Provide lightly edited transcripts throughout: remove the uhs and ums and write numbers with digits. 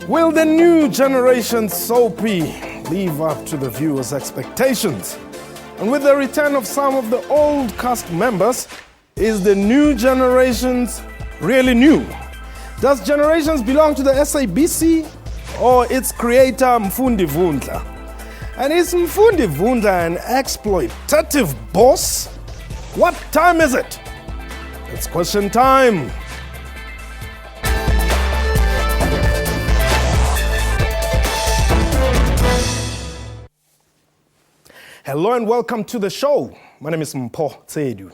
Will the new generation soapie live up to the viewers' expectations? And with the return of some of the old cast members, is the new generations really new? Does Generations belong to the SABC or its creator Mfundi Vundla? And is Mfundi Vundla an exploitative boss? What time is it? It's question time. Hello and welcome to the show. My name is Mpho Tsedu.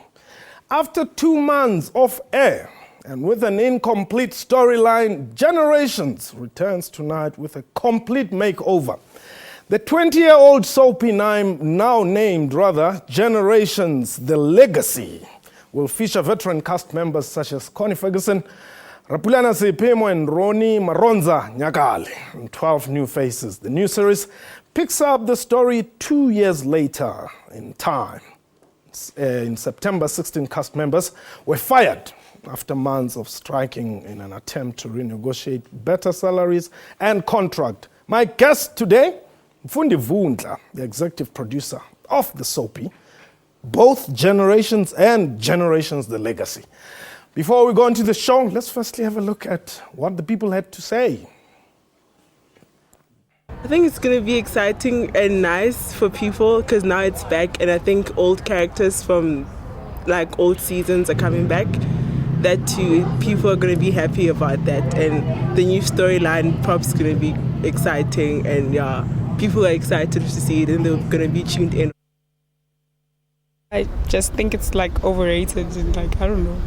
After 2 months off air and with an incomplete storyline, Generations returns tonight with a complete makeover. The 20-year-old soapie now named Generations The Legacy will feature veteran cast members such as Connie Ferguson, Rapulana Sepemo and Ronnie Maronza Nyakale, and 12 new faces. The new series picks up the story 2 years later in time. In September, 16 cast members were fired after months of striking in an attempt to renegotiate better salaries and contract. My guest today, Mfundi Vundla, the executive producer of the soapie, both Generations and Generations The Legacy. Before we go into the show, let's firstly have a look at what the people had to say. I think it's going to be exciting and nice for people because now it's back, and I think old characters from like old seasons are coming back. That too, people are going to be happy about that, and the new storyline probably is going to be exciting, and yeah, people are excited to see it and they're going to be tuned in. I just think it's like overrated and like I don't know.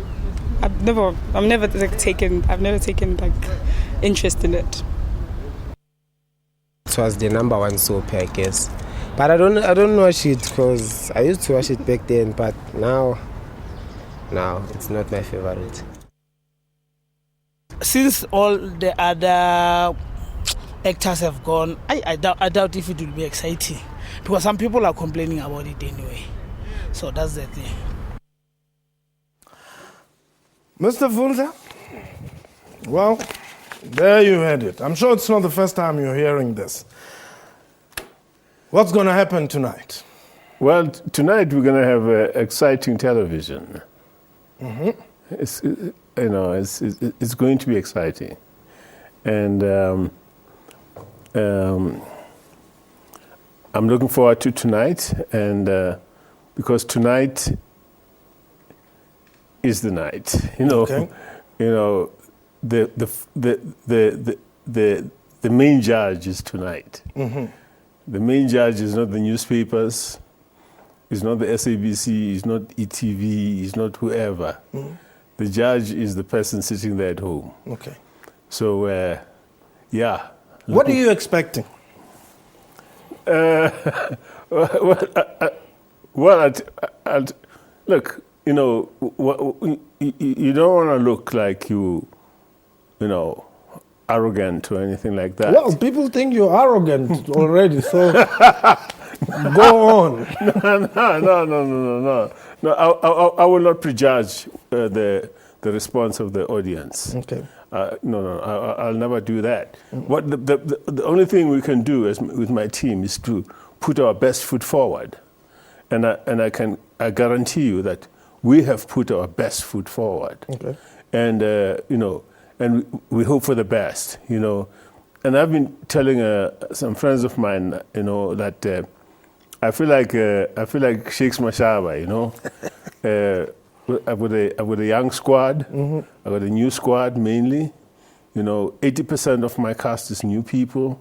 I've never taken like interest in it. It was the number one soap, I guess. But I don't watch it because I used to watch it back then, but now it's not my favorite. Since all the other actors have gone, I doubt if it will be exciting because some people are complaining about it anyway. So that's the thing. Mr. Vundla, well, there you had it. I'm sure it's not the first time you're hearing this. What's going to happen tonight? Well, tonight we're going to have exciting television. Mm-hmm. It's going to be exciting, and I'm looking forward to tonight, and because tonight is the night. Okay. The main judge is tonight. Mm-hmm. The main judge is not the newspapers, is not the SABC, is not ETV, is not whoever. Mm-hmm. The judge is the person sitting there at home. Okay. So, yeah. What are you expecting? Look, you don't want to look like you arrogant or anything like that. Well, people think you're arrogant already, so go on. No, I will not prejudge the response of the audience. Okay. I'll never do that. What the only thing we can do with my team is to put our best foot forward, and I guarantee you that we have put our best foot forward. Okay. And and we hope for the best. And I've been telling some friends of mine, that I feel like Shakes Mashaba. I've got a young squad. Mm-hmm. I've got a new squad mainly. 80% of my cast is new people,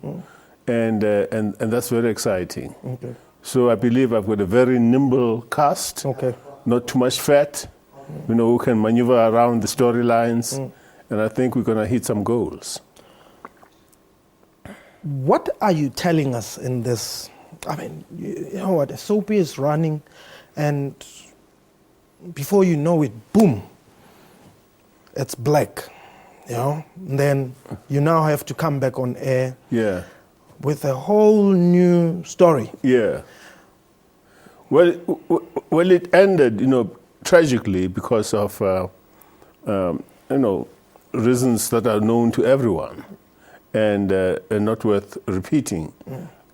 and that's very exciting. Okay. So I believe I've got a very nimble cast. Okay. Not too much fat. Who can maneuver around the storylines, and I think we're going to hit some goals. What are you telling us in this? I mean, you know what, a soapie is running, and before you know it, boom, it's black, And then you now have to come back on air with a whole new story. Yeah. Well, it ended, tragically because of, reasons that are known to everyone. and not worth repeating.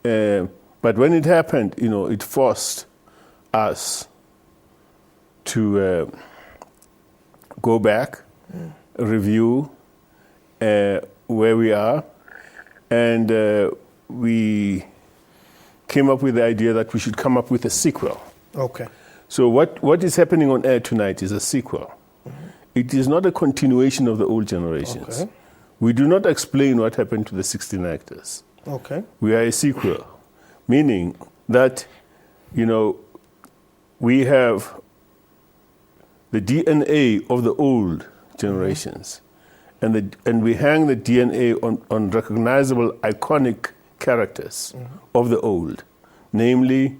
But when it happened, it forced us to go back, review where we are, and we came up with the idea that we should come up with a sequel. Okay. So what is happening on air tonight is a sequel. It is not a continuation of the old Generations. Okay. We do not explain what happened to the 16 actors. Okay. We are a sequel, meaning that, we have the DNA of the old Generations, and we hang the DNA on recognizable, iconic characters of the old, namely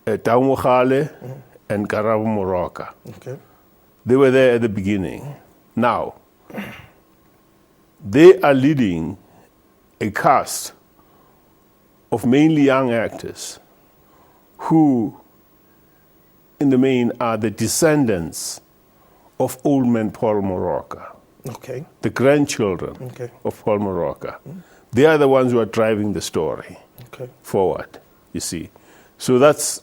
Tau Mogale and Karabo Moroka. Okay. They were there at the beginning. Now, they are leading a cast of mainly young actors who, in the main, are the descendants of old man Paul Moroka, Okay. the grandchildren of Paul Moroka. They are the ones who are driving the story forward, you see. So that's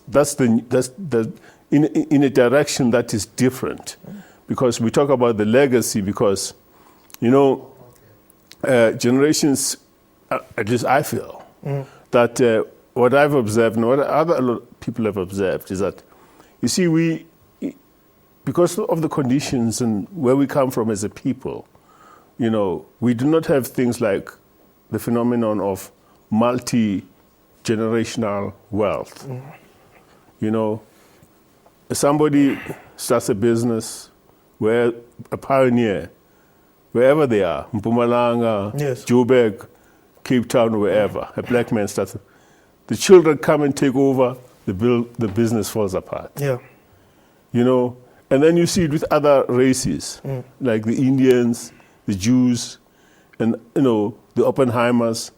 in a direction that is different, because we talk about the legacy, because, Generations, at least I feel, that what I've observed and what other people have observed is that, you see, because of the conditions and where we come from as a people, we do not have things like the phenomenon of multi-generational wealth. Somebody starts a business where a pioneer, wherever they are, Mpumalanga, Joburg, Cape Town, wherever, a black man starts. The children come and take over, the business falls apart. Yeah. And then you see it with other races, like the Indians, the Jews, and the Oppenheimers,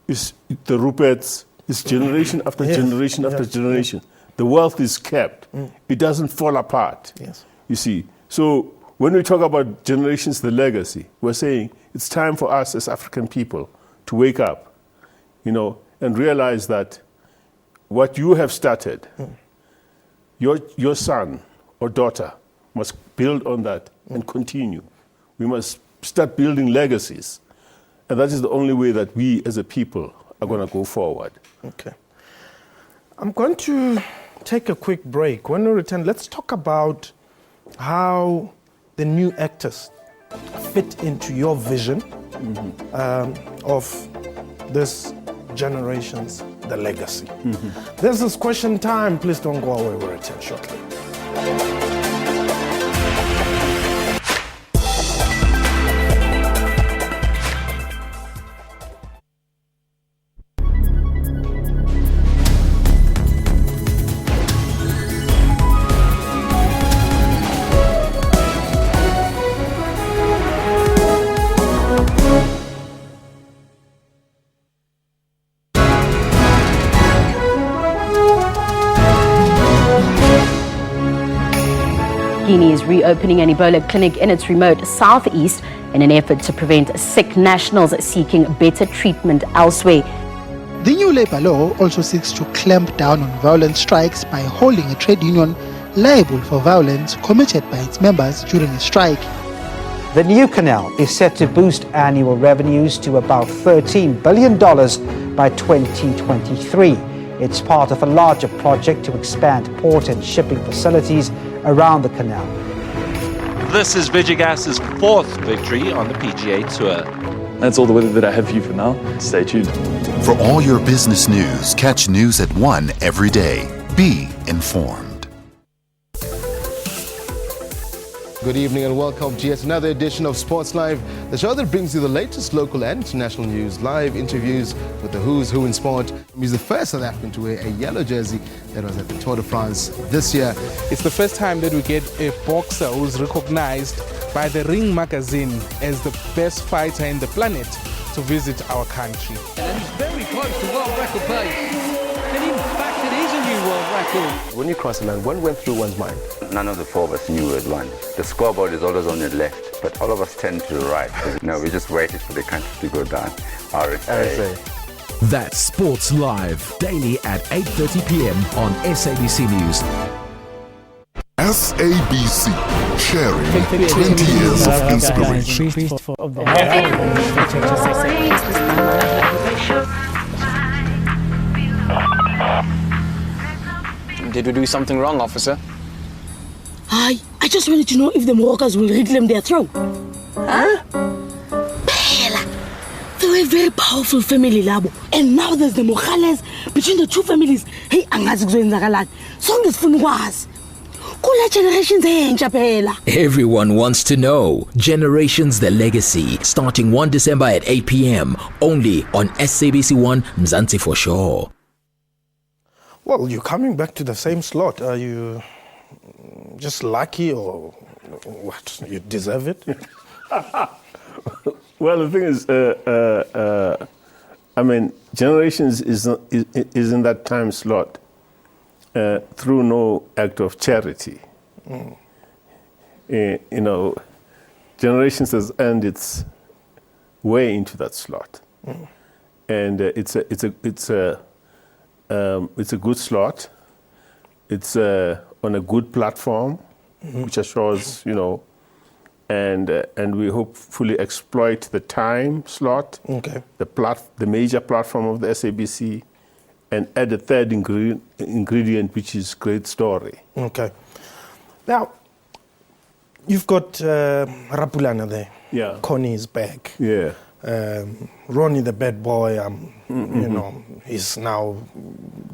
the Ruperts. It's generation after generation after generation. The wealth is kept. It doesn't fall apart. Yes. You see. So when we talk about Generations, the legacy, we're saying it's time for us as African people to wake up, and realize that what you have started, your son or daughter must build on that and continue. We must start building legacies. And that is the only way that we as a people are going to go forward. Okay. I'm going to take a quick break. When we return, let's talk about how the new actors fit into your vision of this Generations, the legacy. This is question time. Please don't go away. We'll return shortly. Guinea is reopening an Ebola clinic in its remote southeast in an effort to prevent sick nationals seeking better treatment elsewhere. The new labor law also seeks to clamp down on violent strikes by holding a trade union liable for violence committed by its members during a strike. The new canal is set to boost annual revenues to about $13 billion by 2023. It's part of a larger project to expand port and shipping facilities around the canal. This is Vigigas's fourth victory on the PGA Tour. That's all the weather that I have for you for now. Stay tuned. For all your business news, catch news at 1 every day. Be informed. Good evening and welcome to yet another edition of Sports Live, the show that brings you the latest local and international news, live interviews with the who's who in sport. He's the first South African to wear a yellow jersey that was at the Tour de France this year. It's the first time that we get a boxer who's recognized by the Ring magazine as the best fighter in the planet to visit our country. And he's very close to world record pace. And in fact, it is a new world record. When you cross the line, what went through one's mind? None of the four of us knew it won. The scoreboard is always on the left, but all of us tend to the right. No, we just waited for the country to go down. RSA. That's Sports Live, daily at 8:30 p.m. on SABC News. SABC, sharing 20 years of inspiration. Did we do something wrong, officer? I just wanted to know if the Moroccans will reclaim their throne. Huh? Phela, they were a very powerful family, Labo. And now there's the Mogales between the two families. Hey, angazi kuzoyenzakalani. Sonke sifuna ukwazi. Kula generations entsha phela. Everyone wants to know. Generations The Legacy, starting 1 December at 8 p.m. only on SABC1 Mzansi for sure. Well, you're coming back to the same slot. Are you just lucky or what? You deserve it? Well, the thing is, I mean, Generations is in that time slot through no act of charity. You know, Generations has earned its way into that slot, and it's a good slot. It's on a good platform, which assures, you know, and we hopefully exploit the time slot, the major platform of the SABC, and add a third ingredient, which is great story. Okay. Now, you've got Rapulana there. Yeah. Connie is back. Yeah. Ronnie the bad boy, you know, he's now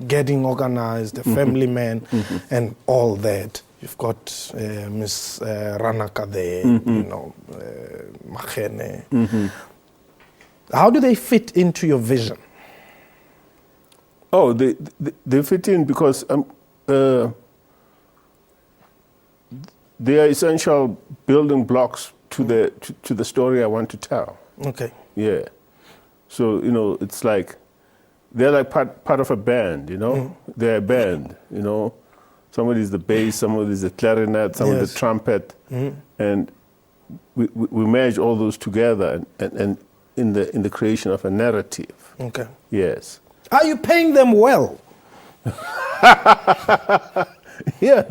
getting organized, a family man, and all that. You've got Miss Ranaka there, you know, Machene. How do they fit into your vision? Oh, they fit in because they are essential building blocks to the story I want to tell. Okay. Yeah. So, you know, it's like they're like part of a band, you know? They're a band, you know? Somebody's the bass, somebody's the clarinet, somebody's the trumpet. And we merge all those together and in the creation of a narrative. Okay. Yes. Are you paying them well? Yeah,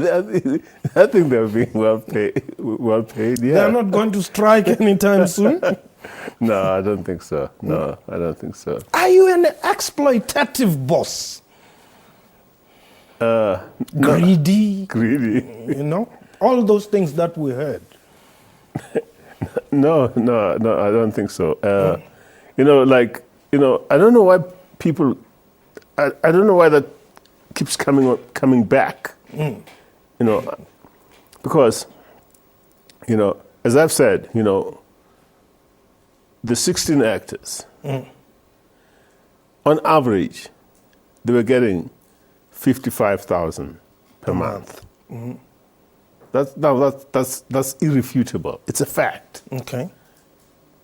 I think they're being well paid. Yeah. They're not going to strike anytime soon? No, I don't think so. No, I don't think so. Are you an exploitative boss? Greedy? Greedy. You know? All those things that we heard. No, I don't think so. You know, like, you know, I don't know why people, I don't know why that keeps coming back. You know, because, you know, as I've said, you know, the 16 actors, on average, they were getting 55,000 per month. That's irrefutable. It's a fact. Okay.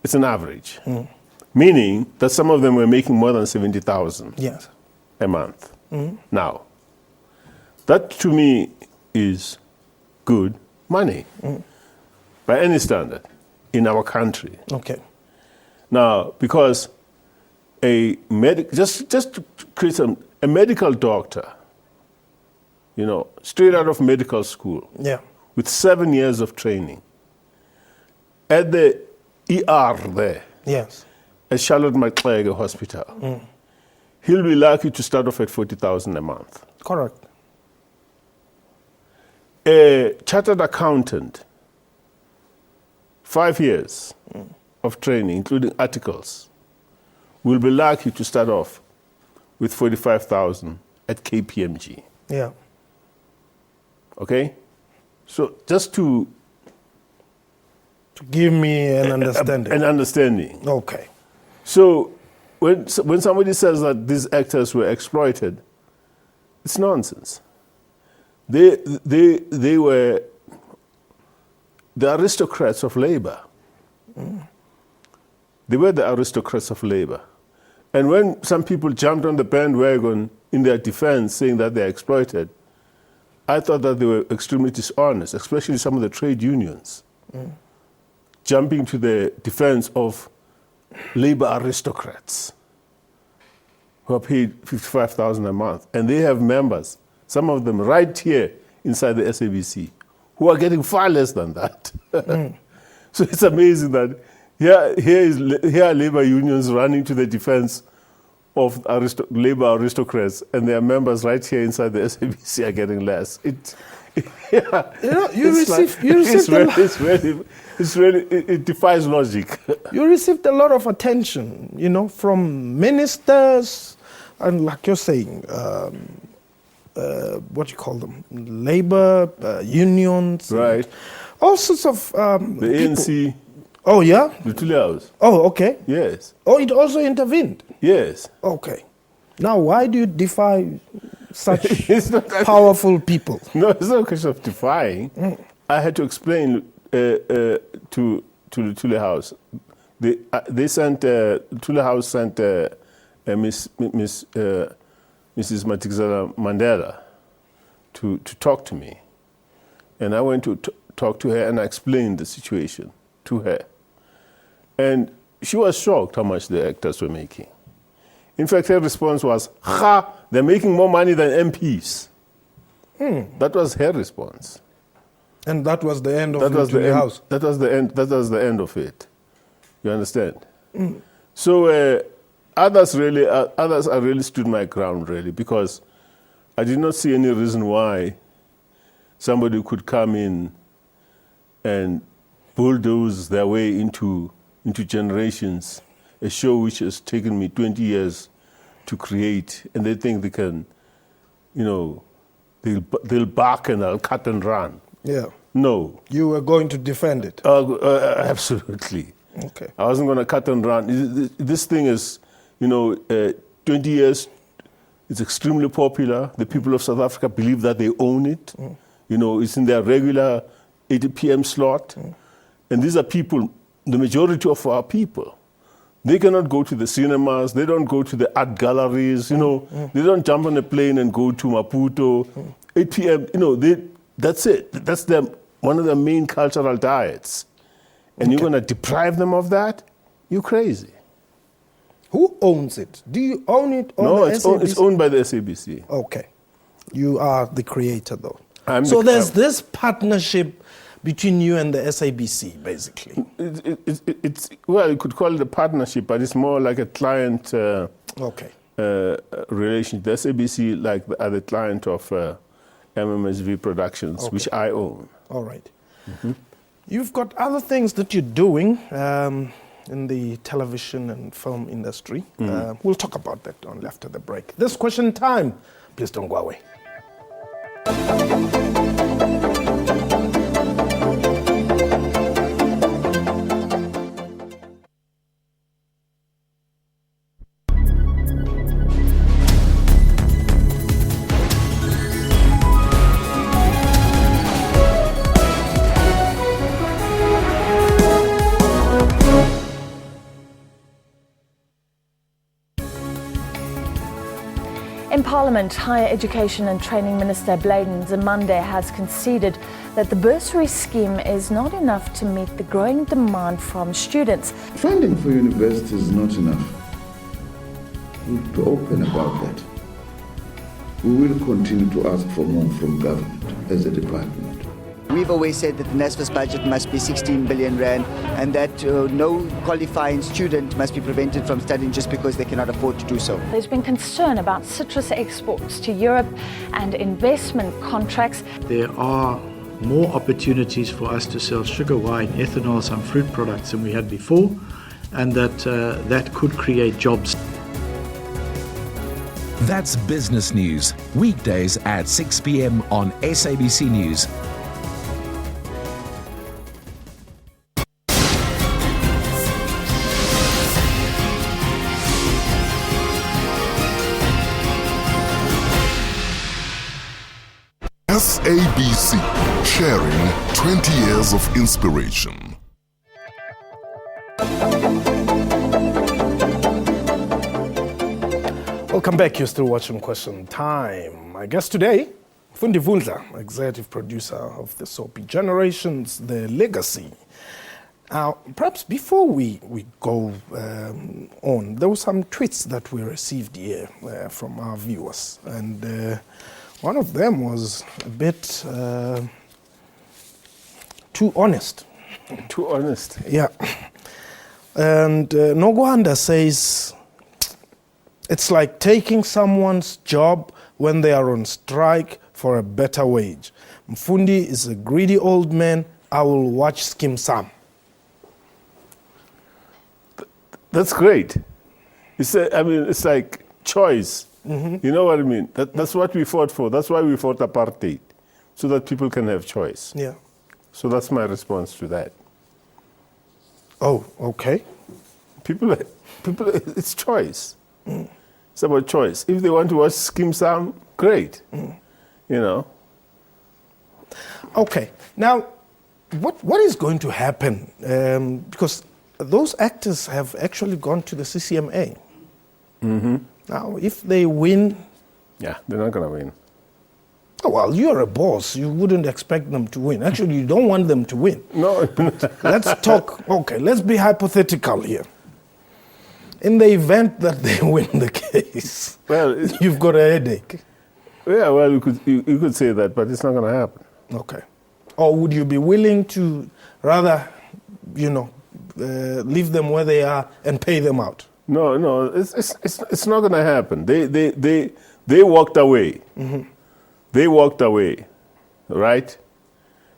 It's an average. Meaning that some of them were making more than 70,000 a month. Now, that to me is good money by any standard in our country. Okay. Now, because just to create a medical doctor, you know, straight out of medical school, with 7 years of training, at the ER there, at Charlotte McClurg Hospital, he'll be lucky to start off at 40,000 a month. Correct. A chartered accountant, 5 years of training, including articles, will be lucky to start off with 45,000 at KPMG. Yeah. Okay? So just to give me an understanding. An understanding. Okay. So when somebody says that these actors were exploited, it's nonsense. They were the aristocrats of labor. They were the aristocrats of labor. And when some people jumped on the bandwagon in their defense saying that they're exploited, I thought that they were extremely dishonest, especially some of the trade unions, jumping to the defense of labor aristocrats who are paid $55,000 a month. And they have members, some of them right here inside the SABC, who are getting far less than that. So it's amazing that here are labor unions running to the defense of labor aristocrats, and their members right here inside the SABC are getting less. It defies logic. You received a lot of attention, from ministers, and like you're saying, what do you call them? Labor unions, right? All sorts of the ANC. Oh, yeah? The Tule House. Oh, okay. Yes. Oh, it also intervened? Yes. Okay. Now, why do you defy such powerful people? No, it's not a question of defying. I had to explain to the Tule House. They sent, Tule House sent Mrs. Matikizela Mandela to talk to me. And I went to talk to her and I explained the situation to her. And she was shocked how much the actors were making. In fact, her response was, they're making more money than MPs. That was her response. And that was the end of the house? That was the end of it. You understand? So others are really stood my ground, really, because I did not see any reason why somebody could come in and bulldoze their way into Generations, a show which has taken me 20 years to create, and they think they can, they'll bark and I'll cut and run. Yeah. No. You were going to defend it? Absolutely. Okay. I wasn't going to cut and run. This thing is, 20 years, it's extremely popular. The people of South Africa believe that they own it. It's in their regular 8 p.m. slot. And these are people, the majority of our people. They cannot go to the cinemas. They don't go to the art galleries. They don't jump on a plane and go to Maputo. 8 p.m., that's it. That's one of their main cultural diets. And you're going to deprive them of that? You're crazy. Who owns it? Do you own it? No, it's owned by the SABC. Okay. You are the creator, though. There's this partnership between you and the SABC, basically. Well, you could call it a partnership, but it's more like a client relation. The SABC are the client of MMSV Productions, which I own. All right. You've got other things that you're doing in the television and film industry. We'll talk about that after the break. This question time. Please don't go away. In Parliament, Higher Education and Training Minister Bladen Nzimande has conceded that the bursary scheme is not enough to meet the growing demand from students. Funding for universities is not enough. We'll be open about that. We will continue to ask for more from government as a department. We've always said that the NSFAS budget must be 16 billion rand and that no qualifying student must be prevented from studying just because they cannot afford to do so. There's been concern about citrus exports to Europe and investment contracts. There are more opportunities for us to sell sugar, wine, ethanol, some fruit products than we had before, and that could create jobs. That's business news, weekdays at 6 p.m. on SABC News. SABC, sharing 20 years of inspiration. Welcome back. You're still watching Question Time. My guest today, Mfundi Vundla, executive producer of the soapie Generations, the Legacy. Now, perhaps before we go on, there were some tweets that we received here from our viewers, and one of them was a bit too honest. Too honest? Yeah. And Nogwanda says, it's like taking someone's job when they are on strike for a better wage. Mfundi is a greedy old man. I will watch Skim Sam. That's great. It's like choice. You know what I mean? That's what we fought for. That's why we fought apartheid, so that people can have choice. Yeah. So that's my response to that. Oh, okay. People, it's choice. It's about choice. If they want to watch Skim Sam, great. You know. Okay. Now, what is going to happen? Because those actors have actually gone to the CCMA. Now, if they win... Yeah, they're not going to win. Oh, well, you're a boss. You wouldn't expect them to win. Actually, you don't want them to win. No. Let's talk... Okay, let's be hypothetical here. In the event that they win the case, well, you've got a headache. Yeah, well, you could say that, but it's not going to happen. Okay. Or would you be willing to rather, leave them where they are and pay them out? No, it's not going to happen. They walked away. They walked away, right?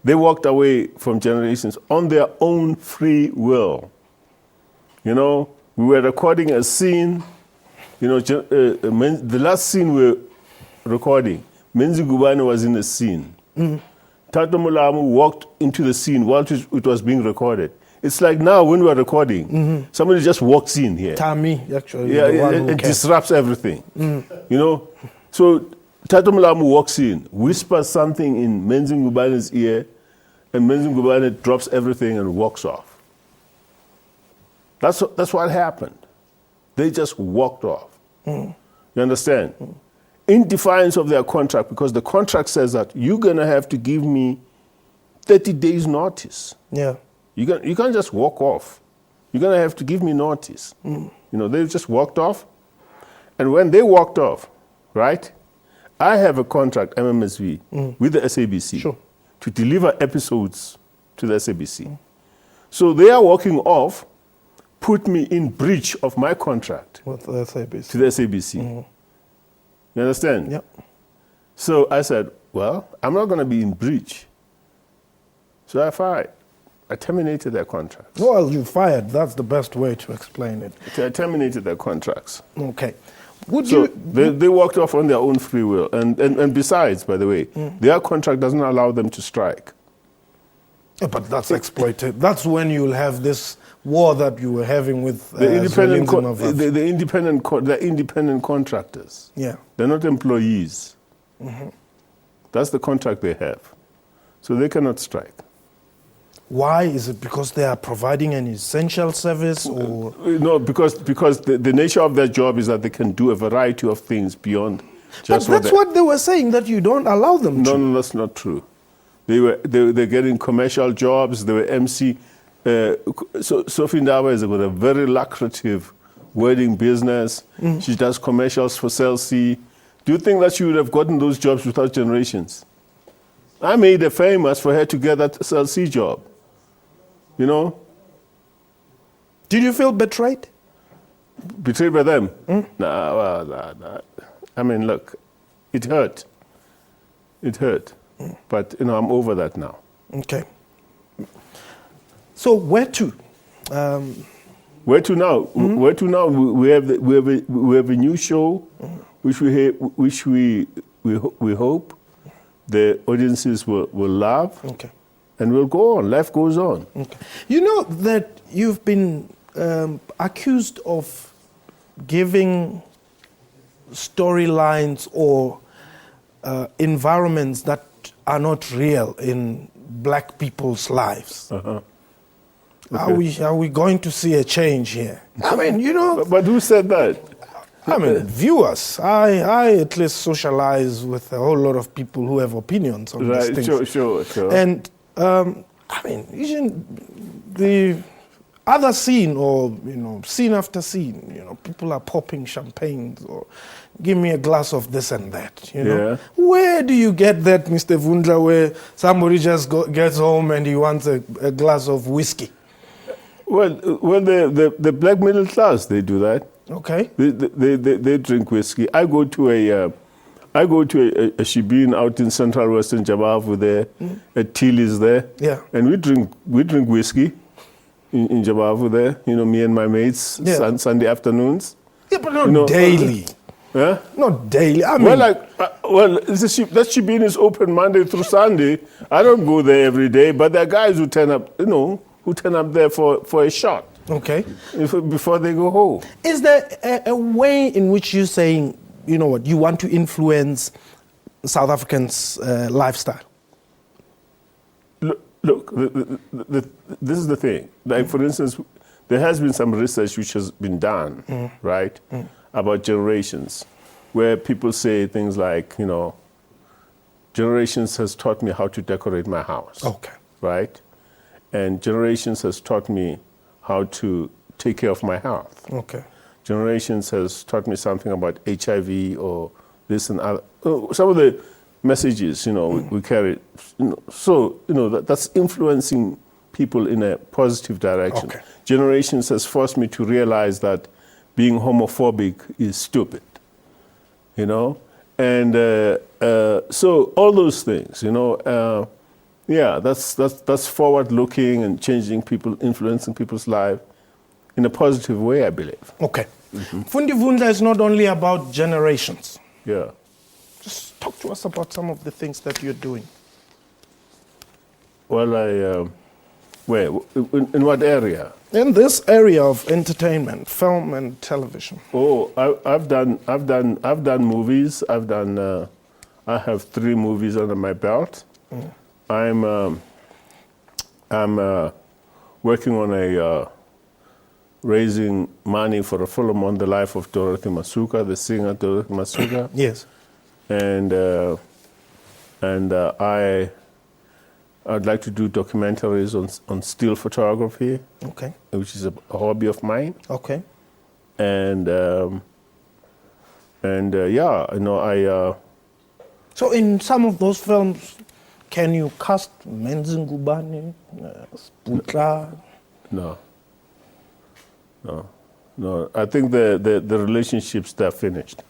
They walked away from Generations on their own free will. You know, we were recording a scene. You know, the last scene we were recording, Menzi Gubane was in the scene. Tato Mulamu walked into the scene while it was being recorded. It's like now when we're recording, somebody just walks in here. Tami, actually. Yeah, it disrupts everything. You know? So Tato Mulamu walks in, whispers something in Menzi Gubane's ear, and Menzi Gubane drops everything and walks off. That's what happened. They just walked off. You understand? In defiance of their contract, because the contract says that you're going to have to give me 30 days notice. Yeah. You can't just walk off. You're going to have to give me notice. You know, they just walked off. And when they walked off, right, I have a contract, MMSV, with the SABC to deliver episodes to the SABC. So they are walking off, put me in breach of my contract with the SABC. To the SABC. You understand? Yep. So I said, well, I'm not going to be in breach. So I terminated their contracts. Well, you fired. That's the best way to explain it. I terminated their contracts. Okay. They walked off on their own free will. And besides, by the way, their contract doesn't allow them to strike. Yeah, but that's exploited. That's when you'll have this war that you were having with the independent contractors. Yeah. They're not employees. That's the contract they have. So they cannot strike. Why? Is it because they are providing an essential service, or? No, because the nature of their job is that they can do a variety of things beyond just But that's what they were saying, that you don't allow them to. No, that's not true. They're getting commercial jobs. They were MC. Sophie Ndaba has got a very lucrative wedding business. She does commercials for Cell C. Do you think that she would have gotten those jobs without Generations? I made her famous for her to get that Cell C job. You know? Did you feel betrayed? Betrayed by them? Nah. I mean, look, it hurt. It hurt. But, you know, I'm over that now. Okay. So where to? Where to now? Where to now? We have a new show, which we hope the audiences will love. Okay. And we'll go on. Life goes on. Okay. You know that you've been accused of giving storylines or environments that are not real in black people's lives. Okay. Are we going to see a change here? I mean, you know. But who said that? I mean, viewers, I at least socialize with a whole lot of people who have opinions on these things. Sure. And, I mean, the other scene or, scene after scene, people are popping champagnes or give me a glass of this and that, Yeah. Where do you get that, Mr. Vundla, where somebody just gets home and he wants a glass of whiskey? Well, the black middle class, they do that. Okay. They drink whiskey. I go to a shebeen out in central western Jabavu there, at Tilly's there. Yeah. And we drink whiskey in Jabavu there, me and my mates, Sunday afternoons. Yeah, but not daily. Yeah? Not daily. I mean, that shebeen is open Monday through Sunday. I don't go there every day, but there are guys who turn up, who turn up there for a shot. Okay. Before they go home. Is there a way in which you're saying, you want to influence South Africans' lifestyle? Look, this is the thing. Like, for instance, there has been some research which has been done, right, about generations, where people say things like, generations has taught me how to decorate my house. Okay. Right? And generations has taught me how to take care of my health. Okay. Generations has taught me something about HIV or this and other. Some of the messages, we carry. That's influencing people in a positive direction. Okay. Generations has forced me to realize that being homophobic is stupid. And so all those things, that's forward-looking and changing people, influencing people's life in a positive way, I believe. Okay. Mfundi Vundla is not only about generations. Yeah. Just talk to us about some of the things that you're doing. Well, where? In what area? In this area of entertainment, film and television. Oh, I've done movies. I have 3 movies under my belt. I'm working on a raising money for a film on the life of Dorothy Masuka, the singer Dorothy Masuka. Yes. And I'd like to do documentaries on still photography. Okay. Which is a hobby of mine. Okay. And So in some of those films, can you cast Menzingubane, Sputla? No. I think the relationships, they're finished.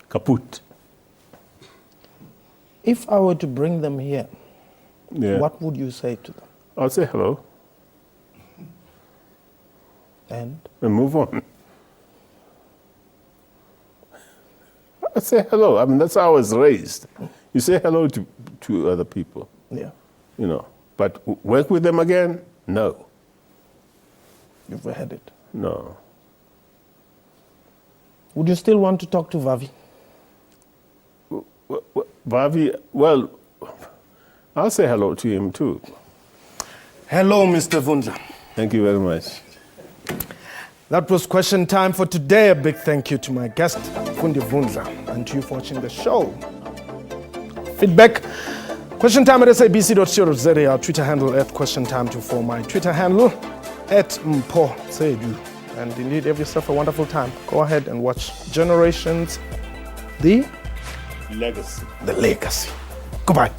Kaput. If I were to bring them here, Yeah. what would you say to them? I'll say hello. And move on. I say hello. I mean, that's how I was raised. You say hello to other people. Yeah. But work with them again? No. You've had it. No. Would you still want to talk to Vavi? Vavi, well, I'll say hello to him too. Hello, Mr. Vundla. Thank you very much. That was question time for today. A big thank you to my guest, Mfundi Vundla, and to you for watching the show. Feedback, question time at sabc.co.za, our Twitter handle at question time 24, my Twitter handle at Mpo. And indeed, have yourself a wonderful time. Go ahead and watch Generations, the Legacy. Legacy. Goodbye.